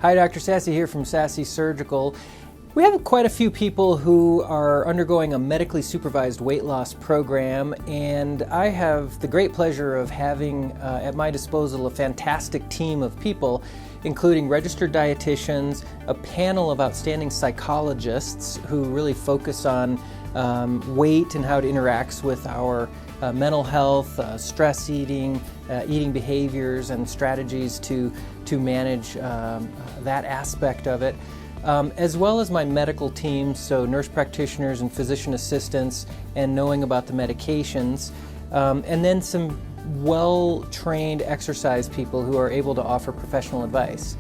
Hi, Dr. Sasse here from Sasse Surgical. We have quite a few people who are undergoing a medically supervised weight loss program, and I have the great pleasure of having at my disposal a fantastic team of people, including registered dietitians, a panel of outstanding psychologists who really focus on weight and how it interacts with our mental health, stress eating, eating behaviors and strategies to manage that aspect of it, as well as my medical team, so nurse practitioners and physician assistants, and knowing about the medications, and then some well-trained exercise people who are able to offer professional advice.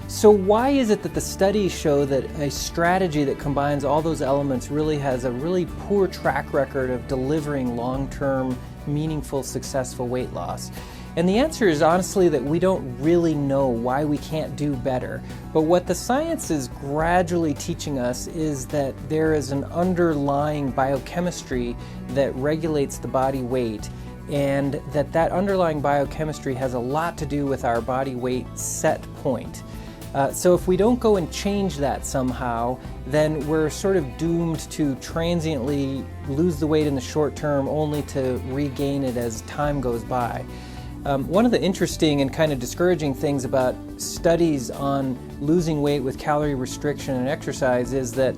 So why is it that the studies show that a strategy that combines all those elements really has a really poor track record of delivering long-term, meaningful, successful weight loss? And the answer is honestly that we don't really know why we can't do better. But what the science is gradually teaching us is that there is an underlying biochemistry that regulates the body weight, and that underlying biochemistry has a lot to do with our body weight set point. So if we don't go and change that somehow, then we're sort of doomed to transiently lose the weight in the short term only to regain it as time goes by. One of the interesting and kind of discouraging things about studies on losing weight with calorie restriction and exercise is that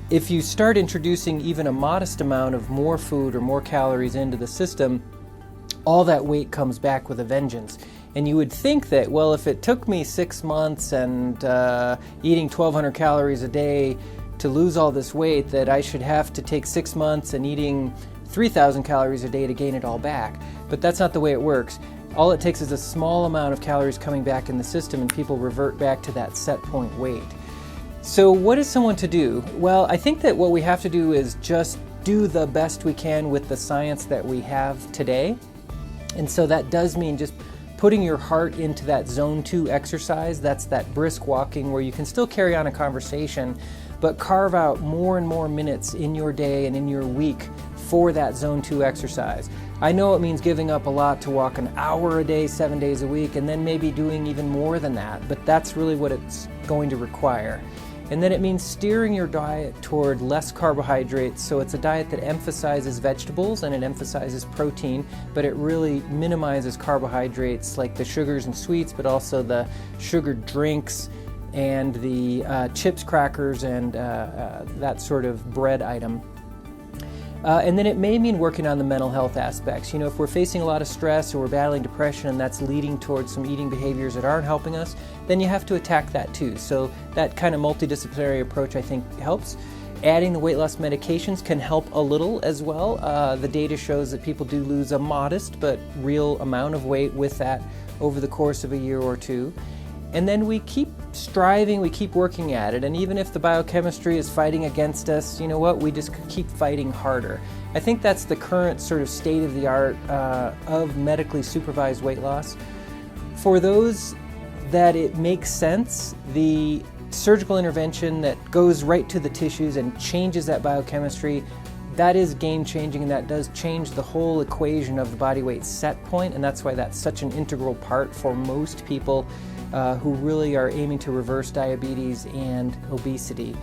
if you start introducing even a modest amount of more food or more calories into the system, all that weight comes back with a vengeance. And you would think that, well, if it took me 6 months and eating 1,200 calories a day to lose all this weight, that I should have to take 6 months and eating 3,000 calories a day to gain it all back. But that's not the way it works. All it takes is a small amount of calories coming back in the system and people revert back to that set point weight. So what is someone to do? Well, I think that what we have to do is just do the best we can with the science that we have today. And so that does mean just putting your heart into that zone 2 exercise. That's that brisk walking where you can still carry on a conversation, but carve out more and more minutes in your day and in your week for that zone 2 exercise. I know it means giving up a lot to walk an hour a day, 7 days a week, and then maybe doing even more than that, but that's really what it's going to require. And then it means steering your diet toward less carbohydrates, so it's a diet that emphasizes vegetables and it emphasizes protein, but it really minimizes carbohydrates like the sugars and sweets, but also the sugared drinks and the chips, crackers, and that sort of bread item. And then it may mean working on the mental health aspects. You know, if we're facing a lot of stress or we're battling depression and that's leading towards some eating behaviors that aren't helping us, then you have to attack that too. So that kind of multidisciplinary approach I think helps. Adding the weight loss medications can help a little as well. The data shows that people do lose a modest but real amount of weight with that over the course of a year or two. And then we keep striving, we keep working at it, and even if the biochemistry is fighting against us, you know what, we just keep fighting harder. I think that's the current sort of state of the art of medically supervised weight loss. For those that it makes sense, the surgical intervention that goes right to the tissues and changes that biochemistry, that is game-changing, and that does change the whole equation of the body weight set point, and that's why that's such an integral part for most people who really are aiming to reverse diabetes and obesity.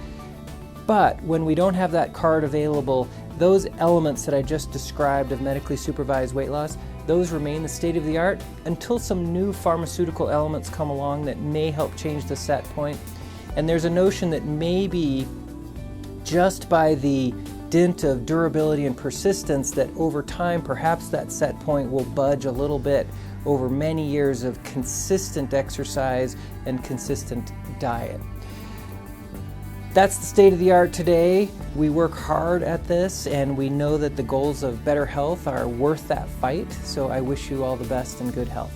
But when we don't have that card available, those elements that I just described of medically supervised weight loss, those remain the state of the art until some new pharmaceutical elements come along that may help change the set point. And there's a notion that maybe just by the dint of durability and persistence that over time perhaps that set point will budge a little bit over many years of consistent exercise and consistent diet. That's the state of the art today. We work hard at this and we know that the goals of better health are worth that fight, so I wish you all the best and good health.